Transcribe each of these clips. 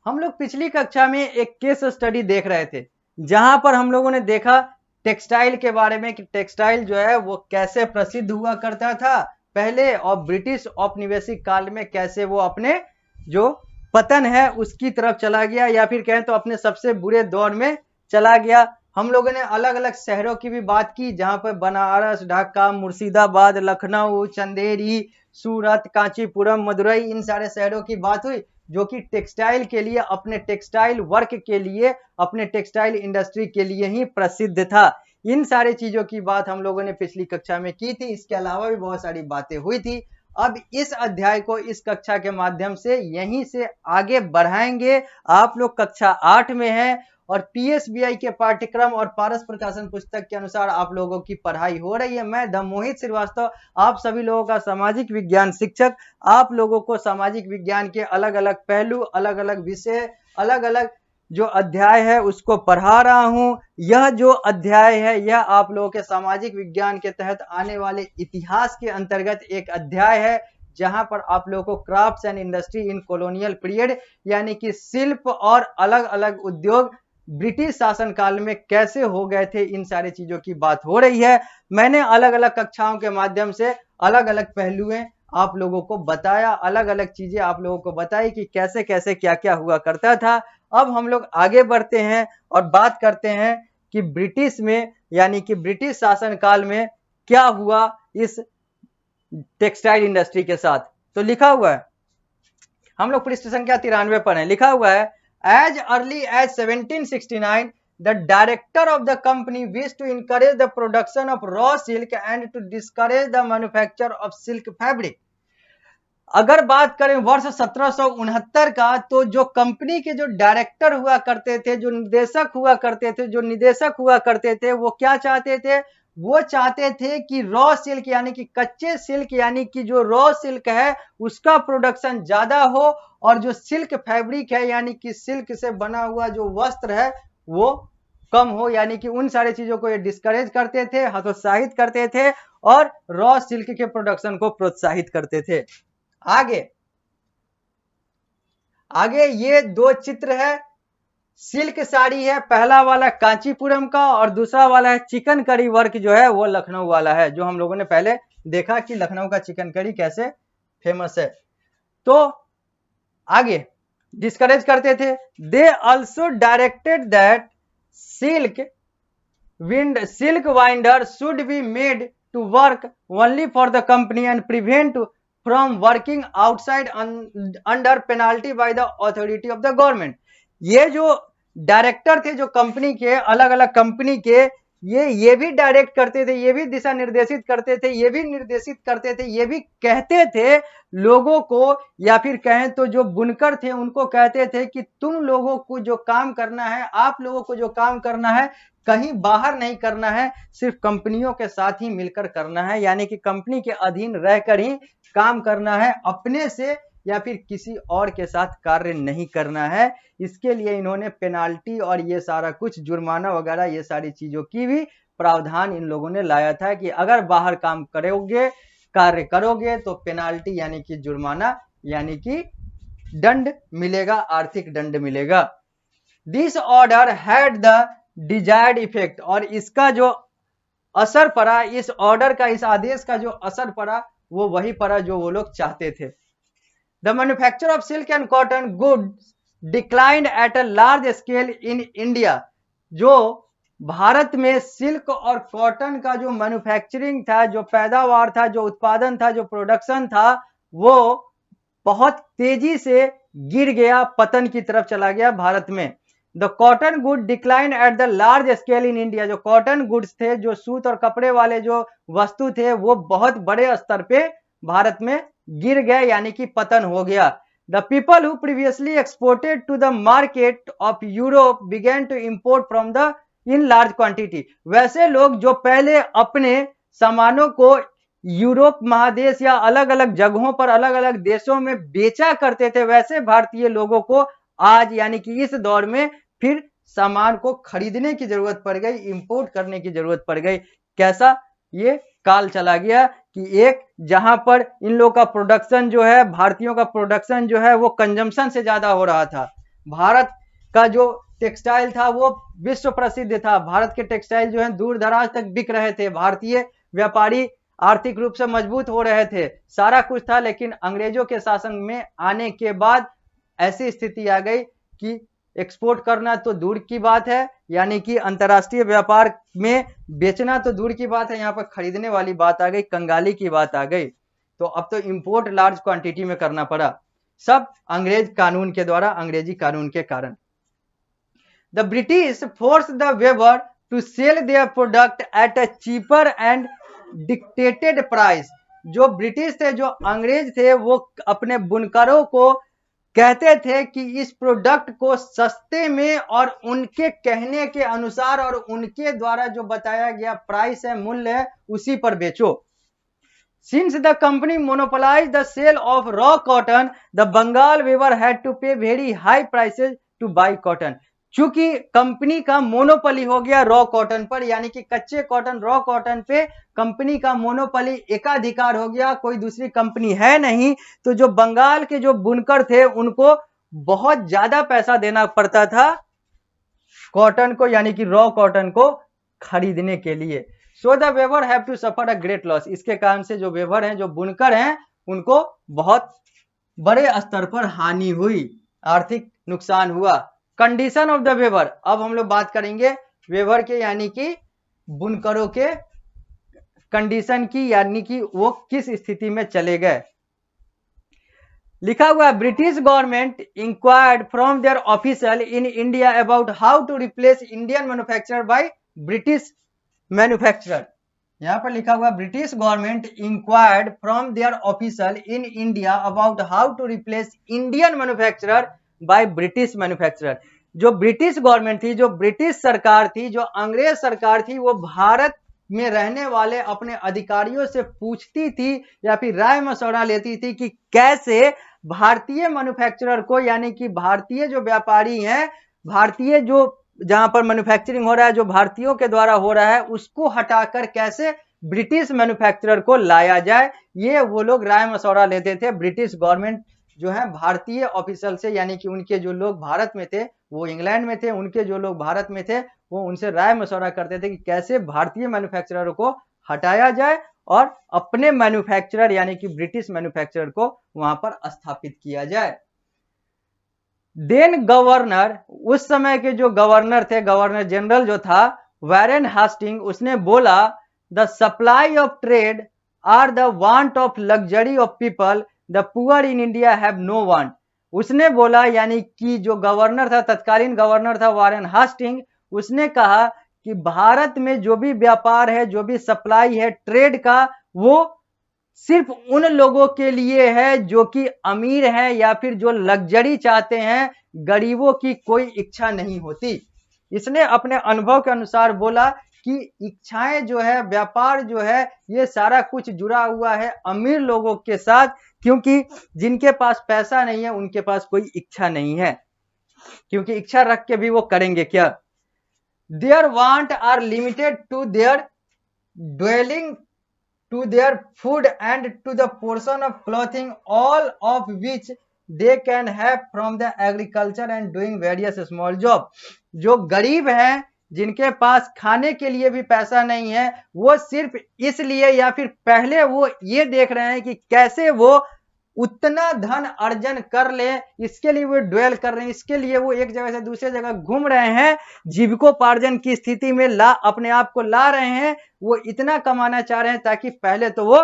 हम लोग पिछली कक्षा में एक केस स्टडी देख रहे थे, जहां पर हम लोगों ने देखा टेक्सटाइल के बारे में कि टेक्सटाइल जो है वो कैसे प्रसिद्ध हुआ करता था पहले, और ब्रिटिश औपनिवेशिक काल में कैसे वो अपने जो पतन है उसकी तरफ चला गया, या फिर कहें तो अपने सबसे बुरे दौर में चला गया। हम लोगों ने अलग अलग शहरों की भी बात की, जहां पर बनारस, ढाका, मुर्शिदाबाद, लखनऊ, चंदेरी, सूरत, कांचीपुरम, मदुरई, इन सारे शहरों की बात हुई जो कि टेक्सटाइल के लिए, अपने टेक्सटाइल वर्क के लिए, अपने टेक्सटाइल इंडस्ट्री के लिए ही प्रसिद्ध था। इन सारी चीजों की बात हम लोगों ने पिछली कक्षा में की थी। इसके अलावा भी बहुत सारी बातें हुई थी। अब इस अध्याय को इस कक्षा के माध्यम से यहीं से आगे बढ़ाएंगे। आप लोग कक्षा 8 में हैं और पीएसबीआई के पाठ्यक्रम और पारस प्रकाशन पुस्तक के अनुसार आप लोगों की पढ़ाई हो रही है। मैं मोहित श्रीवास्तव, आप सभी लोगों का सामाजिक विज्ञान शिक्षक, आप लोगों को सामाजिक विज्ञान के अलग अलग पहलू, अलग अलग विषय, अलग अलग जो अध्याय है उसको पढ़ा रहा हूं। यह जो अध्याय है यह आप लोगों के सामाजिक विज्ञान के तहत आने वाले इतिहास के अंतर्गत एक अध्याय है, जहां पर आप लोगों को crafts and industry in colonial period, यानी कि शिल्प और अलग अलग उद्योग ब्रिटिश शासन काल में कैसे हो गए थे, इन सारी चीजों की बात हो रही है। मैंने अलग अलग कक्षाओं के माध्यम से अलग अलग पहलुएं आप लोगों को बताया, अलग अलग चीजें आप लोगों को बताई कि कैसे कैसे क्या क्या हुआ करता था। अब हम लोग आगे बढ़ते हैं और बात करते हैं कि ब्रिटिश में, यानी कि ब्रिटिश शासन काल में क्या हुआ इस टेक्सटाइल इंडस्ट्री के साथ। तो लिखा हुआ है, हम लोग पृष्ठ संख्या 93 पर हैं। लिखा हुआ है, as early as 1769 the director of the company wished to encourage the production of raw silk and to discourage the manufacture of silk fabric। अगर बात करें वर्ष 1769 का, तो जो कंपनी के जो डायरेक्टर हुआ करते थे, जो निदेशक हुआ करते थे, जो निदेशक हुआ करते थे, वो क्या चाहते थे? वो चाहते थे कि रॉ सिल्क, यानी कि कच्चे सिल्क, यानी कि जो रॉ सिल्क है उसका प्रोडक्शन ज्यादा हो, और जो सिल्क फैब्रिक है यानी कि सिल्क से बना हुआ जो वस्त्र है वो कम हो, यानी कि उन सारी चीजों को ये डिस्करेज करते थे, हतोत्साहित करते थे, और रॉ सिल्क के प्रोडक्शन को प्रोत्साहित करते थे। आगे आगे ये दो चित्र है, सिल्क साड़ी है, पहला वाला कांचीपुरम का और दूसरा वाला है चिकनकारी वर्क, जो है वो लखनऊ वाला है, जो हम लोगों ने पहले देखा कि लखनऊ का चिकनकारी कैसे फेमस है। तो आगे डिस्करेज करते थे। They also directed that silk winder should be made to work only for the company and prevent from working outside under penalty by the authority of the government. ये जो डायरेक्टर थे जो company के, अलग अलग company के, ये भी डायरेक्ट करते थे, ये भी दिशा निर्देशित करते थे, ये भी निर्देशित करते थे, ये भी कहते थे लोगों को, या फिर कहें तो जो बुनकर थे उनको कहते थे कि तुम लोगों को जो काम करना है, आप लोगों को जो काम करना है, कहीं बाहर नहीं करना है, सिर्फ कंपनियों के साथ ही मिलकर करना है, यानी कि कंपनी के अधीन रहकर ही काम करना है, अपने से या फिर किसी और के साथ कार्य नहीं करना है। इसके लिए इन्होंने पेनाल्टी और ये सारा कुछ जुर्माना वगैरह ये सारी चीजों की भी प्रावधान इन लोगों ने लाया था कि अगर बाहर काम करोगे, कार्य करोगे तो पेनाल्टी यानी कि जुर्माना, यानी कि दंड मिलेगा, आर्थिक दंड मिलेगा। This order had the desired effect, और इसका जो असर पड़ा, इस ऑर्डर का, इस आदेश का जो असर पड़ा वो वही पड़ा जो वो लोग चाहते थे। The manufacture of silk and cotton goods declined at a large scale in India। जो भारत में सिल्क और कॉटन का जो मैन्युफैक्चरिंग था, जो पैदावार था, जो उत्पादन था, जो प्रोडक्शन था, वो बहुत तेजी से गिर गया, पतन की तरफ चला गया भारत में। The cotton good decline at the large scale in India. जो कॉटन गुड्स थे, जो सूत और कपड़े वाले जो वस्तु थे, वो बहुत बड़े स्तर पे भारत में गिर गए, यानी कि पतन हो गया। The people who previously exported to the market of Europe began to import from the in large quantity. वैसे लोग जो पहले अपने सामानों को यूरोप महादेश या अलग अलग जगहों पर, अलग अलग देशों में बेचा करते थे, वैसे भारतीय लोगों को आज यानी कि इस दौर में फिर सामान को खरीदने की जरूरत पड़ गई, इंपोर्ट करने की जरूरत पड़ गई। कैसा ये काल चला गया कि एक जहां पर इन लोगों का प्रोडक्शन जो है, भारतीयों का प्रोडक्शन जो है वो कंजम्पशन से ज्यादा हो रहा था, भारत का जो टेक्सटाइल था वो विश्व प्रसिद्ध था। भारत के टेक्सटाइल जो है दूर दराज तक बिक रहे थे। भारतीय व्यापारी आर्थिक रूप से मजबूत हो रहे थे, सारा कुछ था। लेकिन अंग्रेजों के शासन में आने के बाद ऐसी स्थिति आ गई कि एक्सपोर्ट करना तो दूर की बात है, यानी कि अंतर्राष्ट्रीय व्यापार में बेचना तो दूर की बात है, यहाँ पर खरीदने वाली बात आ गई, कंगाली की बात आ गई। तो अब तो इंपोर्ट लार्ज क्वांटिटी में करना पड़ा, सब अंग्रेज कानून के द्वारा, अंग्रेजी कानून के कारण। The British force the weaver to sell their product at a cheaper and dictated price. जो ब्रिटिश थे, जो अंग्रेज थे, वो अपने बुनकरों को कहते थे कि इस प्रोडक्ट को सस्ते में और उनके कहने के अनुसार और उनके द्वारा जो बताया गया प्राइस है, मूल्य है, उसी पर बेचो। Since the company monopolized the sale of raw cotton, the Bengal weaver had to pay very high prices to buy cotton. चूंकि कंपनी का मोनोपोली हो गया रॉ कॉटन पर, यानी कि कच्चे कॉटन, रॉ कॉटन पे कंपनी का मोनोपोली, एकाधिकार हो गया, कोई दूसरी कंपनी है नहीं, तो जो बंगाल के जो बुनकर थे उनको बहुत ज्यादा पैसा देना पड़ता था कॉटन को, यानी कि रॉ कॉटन को खरीदने के लिए। So the weaver have to suffer a great loss. इसके कारण से जो वेवर हैं, जो बुनकर हैं, उनको बहुत बड़े स्तर पर हानि हुई, आर्थिक नुकसान हुआ। कंडीशन ऑफ द वेवर, अब हम लोग बात करेंगे वेवर के, यानी कि बुनकरों के कंडीशन की, यानी कि वो किस स्थिति में चले गए। लिखा हुआ है, British government inquired from their official in India about how to replace Indian manufacturer by British manufacturer. यहां पर लिखा हुआ, British government inquired from their official in India about how to replace Indian manufacturer by British manufacturer. जो British government थी, जो British सरकार थी, जो अंग्रेज सरकार थी, वो भारत में रहने वाले अपने अधिकारियों से पूछती थी या फिर राय मशवरा लेती थी कि कैसे भारतीय मैन्युफैक्चरर को, यानी कि भारतीय जो व्यापारी हैं, भारतीय जो जहां पर मैन्युफैक्चरिंग हो रहा है, जो भारतीयों के द्वारा हो रहा है, उसको हटाकर कैसे ब्रिटिश मैन्युफैक्चरर को लाया जाए, ये वो लोग राय मशवरा लेते थे। ब्रिटिश गवर्नमेंट जो है भारतीय ऑफिसर से, यानी कि उनके जो लोग भारत में थे वो इंग्लैंड में थे, उनके जो लोग भारत में थे वो उनसे राय मशवरा करते थे कि कैसे भारतीय मैन्युफैक्चरर को हटाया जाए और अपने मैन्युफैक्चरर, यानी कि ब्रिटिश मैन्युफैक्चरर को वहां पर स्थापित किया जाए। देन गवर्नर, उस समय के जो गवर्नर थे, गवर्नर जनरल जो था वैरेन हास्टिंग, उसने बोला, the supply of trade are the want of luxury of people, the poor in India have no want. उसने बोला, यानी कि जो गवर्नर था, तत्कालीन गवर्नर था वैरेन हास्टिंग, उसने कहा कि भारत में जो भी व्यापार है, जो भी सप्लाई है ट्रेड का, वो सिर्फ उन लोगों के लिए है जो कि अमीर हैं या फिर जो लग्जरी चाहते हैं, गरीबों की कोई इच्छा नहीं होती। इसने अपने अनुभव के अनुसार बोला कि इच्छाएं जो है, व्यापार जो है, ये सारा कुछ जुड़ा हुआ है अमीर लोगों के साथ, क्योंकि जिनके पास पैसा नहीं है उनके पास कोई इच्छा नहीं है, क्योंकि इच्छा रख के भी वो करेंगे क्या। Their want are limited to their dwelling, to their food and to the portion of clothing, all of which they can have from the agriculture and doing various small job। जो गरीब हैं, जिनके पास खाने के लिए भी पैसा नहीं है, वो सिर्फ इसलिए या फिर पहले वो ये देख रहे हैं कि कैसे वो उतना धन अर्जन कर ले, इसके लिए वो ड्वेल कर रहे हैं, इसके लिए वो एक जगह से दूसरे जगह घूम रहे हैं, जीविकोपार्जन की स्थिति में अपने आप को ला रहे हैं। वो इतना कमाना चाह रहे हैं ताकि पहले तो वो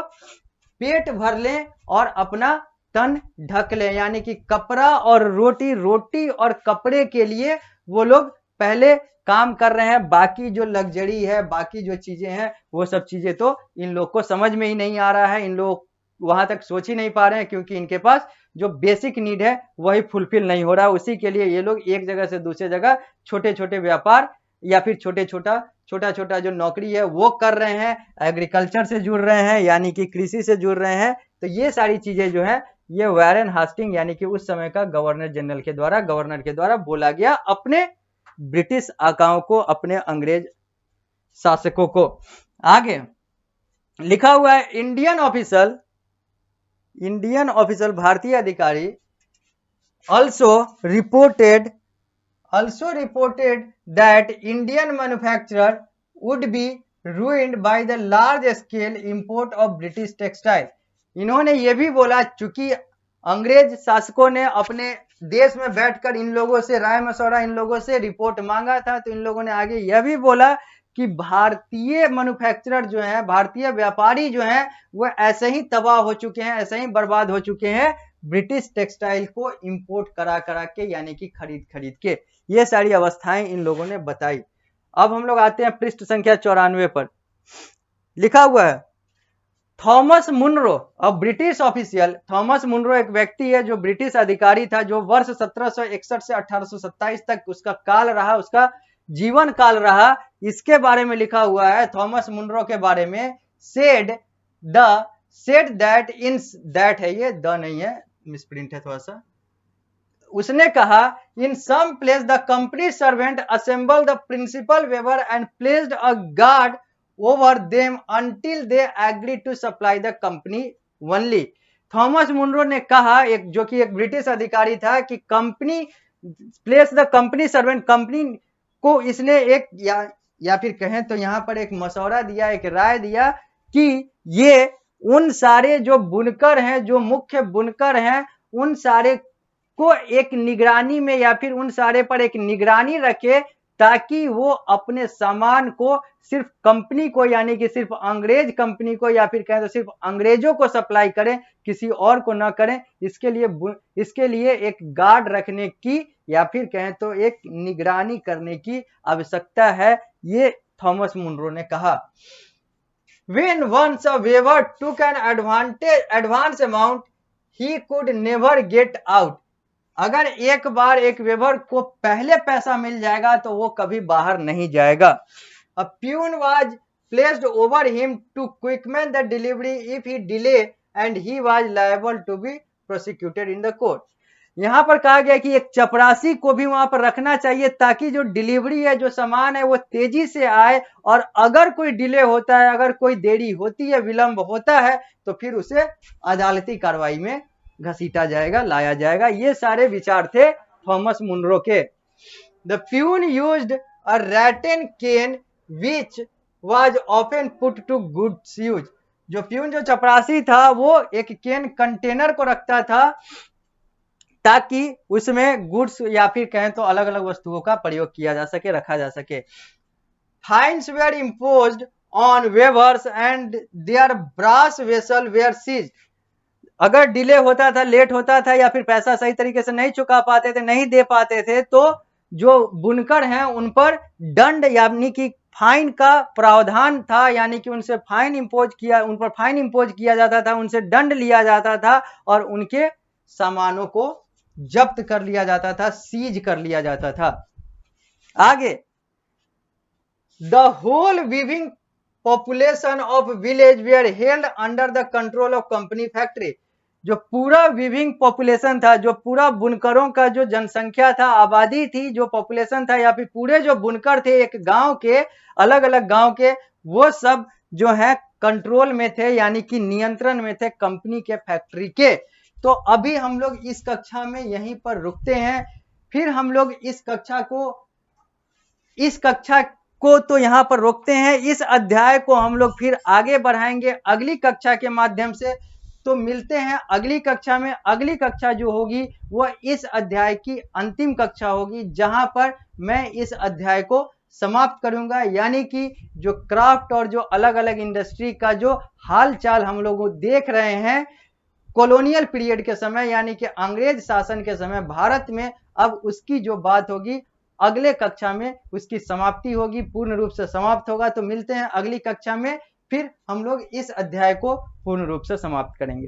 पेट भर लें और अपना तन ढक लें, यानी कि कपड़ा और रोटी, रोटी और कपड़े के लिए वो लोग पहले काम कर रहे हैं। बाकी जो लग्जरी है, बाकी जो चीजें हैं, वो सब चीजें तो इन लोग को समझ में ही नहीं आ रहा है, इन लोग वहां तक सोच ही नहीं पा रहे हैं, क्योंकि इनके पास जो बेसिक नीड है वही फुलफिल नहीं हो रहा है। उसी के लिए ये लोग एक जगह से दूसरे जगह छोटे छोटे व्यापार या फिर छोटा छोटा जो नौकरी है वो कर रहे हैं, एग्रीकल्चर से जुड़ रहे हैं, यानी कि कृषि से जुड़ रहे हैं। तो ये सारी चीजें जो है, ये वैरेन हास्टिंग यानी कि उस समय का गवर्नर जनरल के द्वारा, गवर्नर के द्वारा बोला गया अपने ब्रिटिश आकाओं को, अपने अंग्रेज शासकों को। आगे लिखा हुआ है, इंडियन ऑफिसर, भारतीय अधिकारी also reported that Indian manufacturer would be ruined by the large scale import of British textile. इन्होंने ये भी बोला, चूंकि अंग्रेज शासकों ने अपने देश में बैठकर इन लोगों से राय मशवरा, इन लोगों से रिपोर्ट मांगा था, तो इन लोगों ने आगे यह भी बोला कि भारतीय मैन्युफैक्चरर जो है, भारतीय व्यापारी जो है, वो ऐसे ही तबाह हो चुके हैं, ऐसे ही बर्बाद हो चुके हैं ब्रिटिश टेक्सटाइल को इंपोर्ट करा करा के, यानी कि खरीद खरीद के। ये सारी अवस्थाएं इन लोगों ने बताई। अब हम लोग आते हैं पृष्ठ संख्या 94 पर। लिखा हुआ है थॉमस मुनरो, अब ब्रिटिश ऑफिशियल। थॉमस मुनरो एक व्यक्ति है जो ब्रिटिश अधिकारी था, जो वर्ष 1761 से 1827 तक उसका काल रहा, उसका जीवन काल रहा। इसके बारे में लिखा हुआ है थॉमस मुनरो के बारे में, सेड दैट इन, दैट है ये, द नहीं है, मिसप्रिंट है थोड़ा सा। उसने कहा in some place the company servant assemble the principal weaver and placed a guard over them until they agree to supply the company only. Thomas Munro ने कहा, एक जो कि एक ब्रिटिश अधिकारी था, कि company place the company servant, company को इसने एक या फिर कहें तो यहां पर एक मशवरा दिया, एक राय दिया कि ये उन सारे जो बुनकर हैं, जो मुख्य बुनकर हैं, उन सारे को एक निगरानी में, या फिर उन सारे पर एक निगरानी रखे, ताकि वो अपने सामान को सिर्फ कंपनी को, यानी कि सिर्फ अंग्रेज कंपनी को, या फिर कहें तो सिर्फ अंग्रेजों को सप्लाई करें, किसी और को ना करें। इसके लिए एक गार्ड रखने की, या फिर कहें तो एक निगरानी करने की आवश्यकता है, ये थॉमस मुनरो ने कहा। When once a weaver took an advance amount, he could never get out. अगर एक बार एक वेबर को पहले पैसा मिल जाएगा तो वो कभी बाहर नहीं जाएगा। A peon was placed over him to quicken the delivery if he delay, and he was liable to be prosecuted in the court. यहाँ पर कहा गया कि एक चपरासी को भी वहां पर रखना चाहिए, ताकि जो डिलीवरी है, जो सामान है, वो तेजी से आए, और अगर कोई डिले होता है, अगर कोई देरी होती है, विलंब होता है, तो फिर उसे अदालती कार्रवाई में घसीटा जाएगा, लाया जाएगा। ये सारे विचार थे थॉमस मुनरो के। The peon used a rattan cane which was often put to goods use. जो प्यून, जो चपरासी था, वो एक केन कंटेनर को रखता था, ताकि उसमें गुड्स या फिर कहें तो अलग अलग वस्तुओं का प्रयोग किया जा सके, रखा जा सके। Fines were imposed on weavers and their brass vessel were seized. अगर डिले होता था, लेट होता था, या फिर पैसा सही तरीके से नहीं चुका पाते थे, नहीं दे पाते थे, तो जो बुनकर हैं उन पर दंड, यानी कि फाइन का प्रावधान था, यानी कि उनसे फाइन इंपोज किया जाता था, उनसे दंड लिया जाता था, और उनके सामानों को जब्त कर लिया जाता था, सीज कर लिया जाता था। आगे, the whole weaving population of village were held under the control of company factory. जो पूरा वीविंग पॉपुलेशन था, जो पूरा बुनकरों का जो जनसंख्या था, आबादी थी, जो पॉपुलेशन था, या फिर पूरे जो बुनकर थे एक गांव के, अलग अलग गांव के, वो सब जो है कंट्रोल में थे, यानी कि नियंत्रण में थे कंपनी के, फैक्ट्री के। तो अभी हम लोग इस कक्षा में यहीं पर रुकते हैं, फिर हम लोग इस कक्षा को तो यहाँ पर रोकते हैं। इस अध्याय को हम लोग फिर आगे बढ़ाएंगे अगली कक्षा के माध्यम से। तो मिलते हैं अगली कक्षा में। अगली कक्षा जो होगी वो इस अध्याय की अंतिम कक्षा होगी, जहां पर मैं इस अध्याय को समाप्त करूंगा, यानी कि जो क्राफ्ट और जो अलग अलग इंडस्ट्री का जो हाल चाल हम लोग देख रहे हैं कॉलोनियल पीरियड के समय, यानी कि अंग्रेज शासन के समय भारत में, अब उसकी जो बात होगी अगले कक्षा में उसकी समाप्ति होगी, पूर्ण रूप से समाप्त होगा। तो मिलते हैं अगली कक्षा में, फिर हम लोग इस अध्याय को पूर्ण रूप से समाप्त करेंगे।